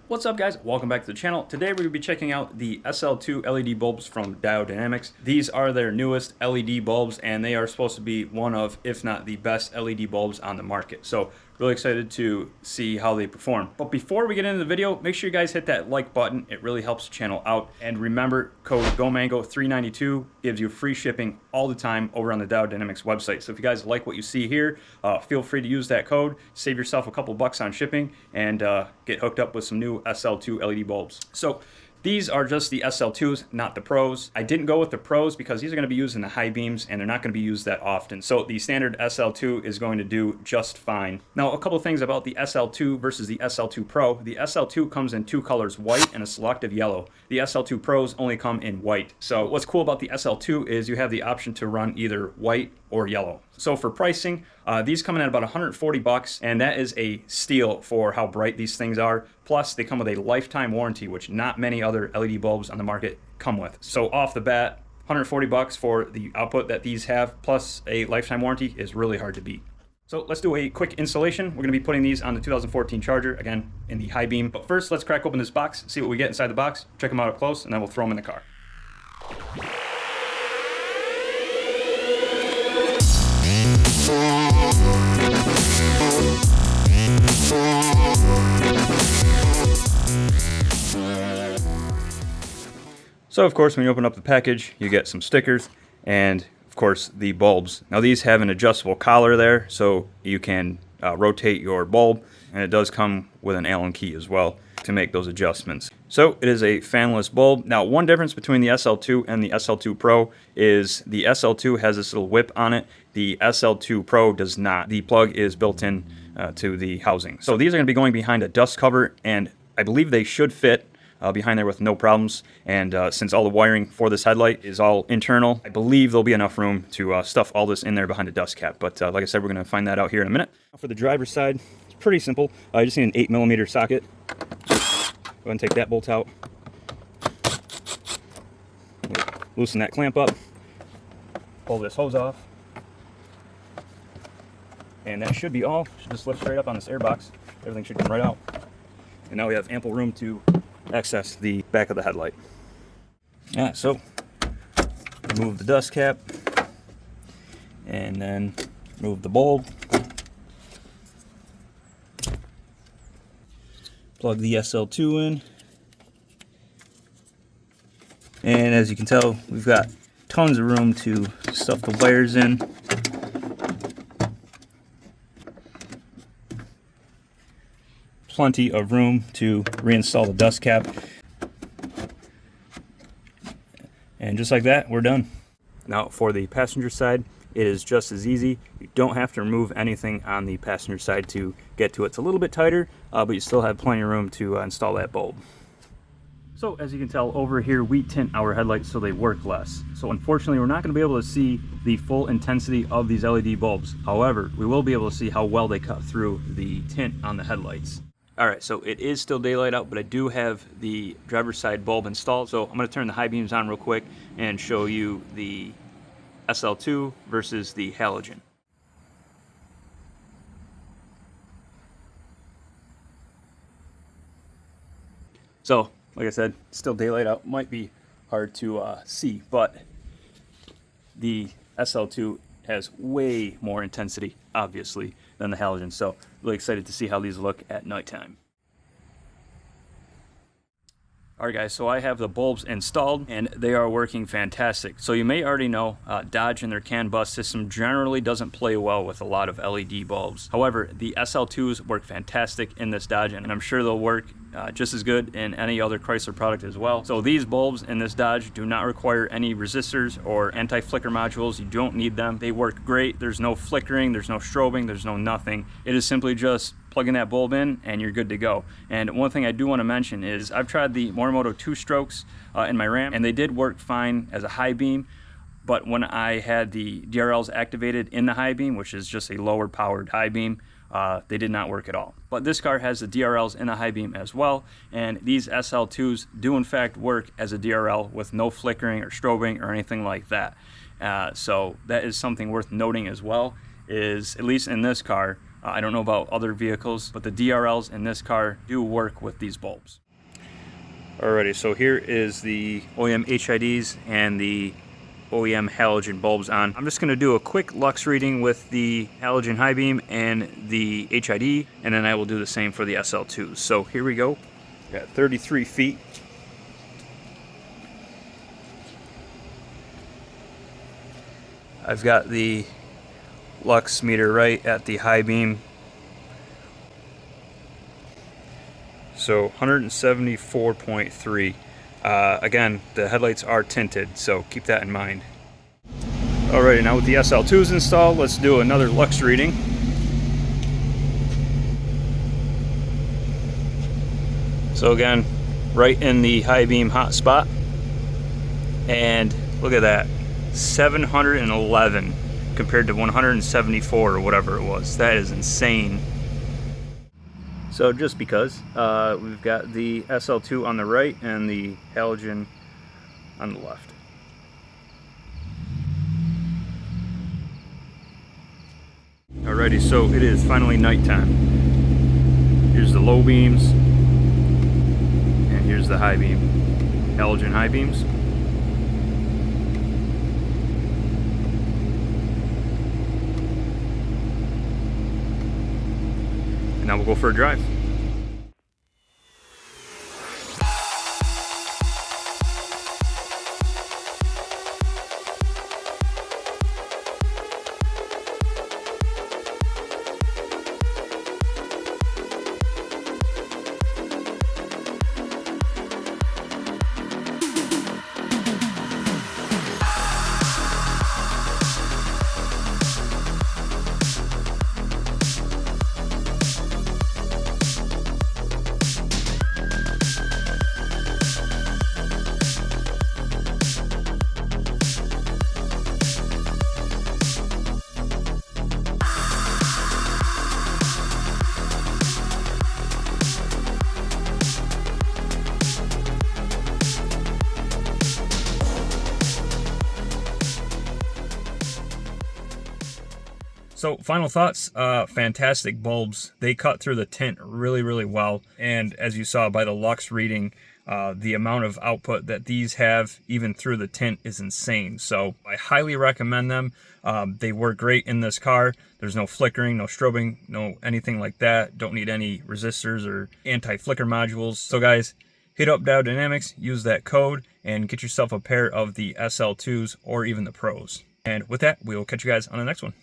What's up, guys? Welcome back to the channel. Today we're going to be checking out the SL2 LED bulbs from Diode Dynamics. These are their newest LED bulbs, and they are supposed to be one of, if not the best LED bulbs on the market. So really excited to see how they perform. But before we get into the video, make sure you guys hit that like button. It really helps the channel out. And remember, code GOMANGO392 gives you free shipping all the time over on the Diode Dynamics website. So if you guys like what you see here, feel free to use that code. Save yourself a couple bucks on shipping and get hooked up with some new SL2 LED bulbs. So these are just the SL2s, not the Pros. I didn't go with the Pros because these are going to be used in the high beams and they're not going to be used that often. So the standard SL2 is going to do just fine. Now, a couple things about the SL2 versus the SL2 Pro. The SL2 comes in two colors, white and a selective yellow. The SL2 Pros only come in white. So what's cool about the SL2 is you have the option to run either white or yellow. So for pricing, these come in at about 140 bucks, and that is a steal for how bright these things are. Plus, they come with a lifetime warranty, which not many other LED bulbs on the market come with. So off the bat, 140 bucks for the output that these have, plus a lifetime warranty, is really hard to beat. So let's do a quick installation. We're going to be putting these on the 2014 Charger, again, in the high beam. But first, let's crack open this box, see what we get inside the box, check them out up close, and then we'll throw them in the car. So of course, when you open up the package, you get some stickers and of course the bulbs. Now these have an adjustable collar there, so you can rotate your bulb, and it does come with an Allen key as well to make those adjustments. So it is a fanless bulb. Now, one difference between the SL2 and the SL2 Pro is the SL2 has this little whip on it. The SL2 Pro does not. The plug is built in to the housing. So these are going to be going behind a dust cover, and I believe they should fit behind there with no problems. And since all the wiring for this headlight is all internal, I believe there'll be enough room to stuff all this in there behind the dust cap. But like I said, we're going to find that out here in a minute. For the driver's side, it's pretty simple. You just need an 8mm socket. Go ahead and take that bolt out. Loosen that clamp up. Pull this hose off. And that should be all. Should just lift straight up on this air box. Everything should come right out. And now we have ample room to access the back of the headlight. Yeah, so remove the dust cap and then remove the bulb. Plug the SL2 in. And as you can tell, we've got tons of room to stuff the wires in. Plenty of room to reinstall the dust cap. And just like that, we're done. Now for the passenger side, it is just as easy. You don't have to remove anything on the passenger side to get to it. It's a little bit tighter, but you still have plenty of room to install that bulb. So as you can tell, over here we tint our headlights so they work less. So unfortunately, we're not going to be able to see the full intensity of these LED bulbs. However, we will be able to see how well they cut through the tint on the headlights. Alright, so it is still daylight out, but I do have the driver's side bulb installed. So I'm going to turn the high beams on real quick and show you the SL2 versus the halogen. So, like I said, still daylight out. Might be hard to see, but the SL2 has way more intensity, obviously, than the halogen. So, really excited to see how these look at nighttime. Alright guys, so I have the bulbs installed and they are working fantastic. So you may already know Dodge and their CAN bus system generally doesn't play well with a lot of LED bulbs. However, the SL2s work fantastic in this Dodge, and I'm sure they'll work just as good in any other Chrysler product as well. So these bulbs in this Dodge do not require any resistors or anti-flicker modules. You don't need them. They work great. There's no flickering, there's no strobing, there's no nothing. It is simply just plugging that bulb in and you're good to go. And one thing I do want to mention is I've tried the Morimoto 2-strokes in my Ram, and they did work fine as a high beam, but when I had the DRLs activated in the high beam, which is just a lower powered high beam, they did not work at all. But this car has the DRLs in the high beam as well, and these SL2s do in fact work as a DRL with no flickering or strobing or anything like that. So that is something worth noting as well, is at least in this car, I don't know about other vehicles, but the DRLs in this car do work with these bulbs. Alrighty, so here is the OEM HIDs and the OEM halogen bulbs on. I'm just going to do a quick lux reading with the halogen high beam and the HID, and then I will do the same for the SL2s. So here we go. We got 33 feet. I've got the lux meter right at the high beam. So 174.3. Again, the headlights are tinted, so keep that in mind. Alrighty, now with the SL2s installed, let's do another lux reading. So again, right in the high beam hot spot. And look at that, 711 compared to 174 or whatever it was. That is insane. So just because, we've got the SL2 on the right and the halogen on the left. Alrighty, so it is finally nighttime. Here's the low beams, and here's the high beam, halogen high beams. And now we'll go for a drive. So final thoughts, fantastic bulbs. They cut through the tint really well. And as you saw by the lux reading, the amount of output that these have even through the tint is insane. So I highly recommend them. They work great in this car. There's no flickering, no strobing, no anything like that. Don't need any resistors or anti-flicker modules. So guys, hit up Diode Dynamics, use that code, and get yourself a pair of the SL2s or even the Pros. And with that, we will catch you guys on the next one.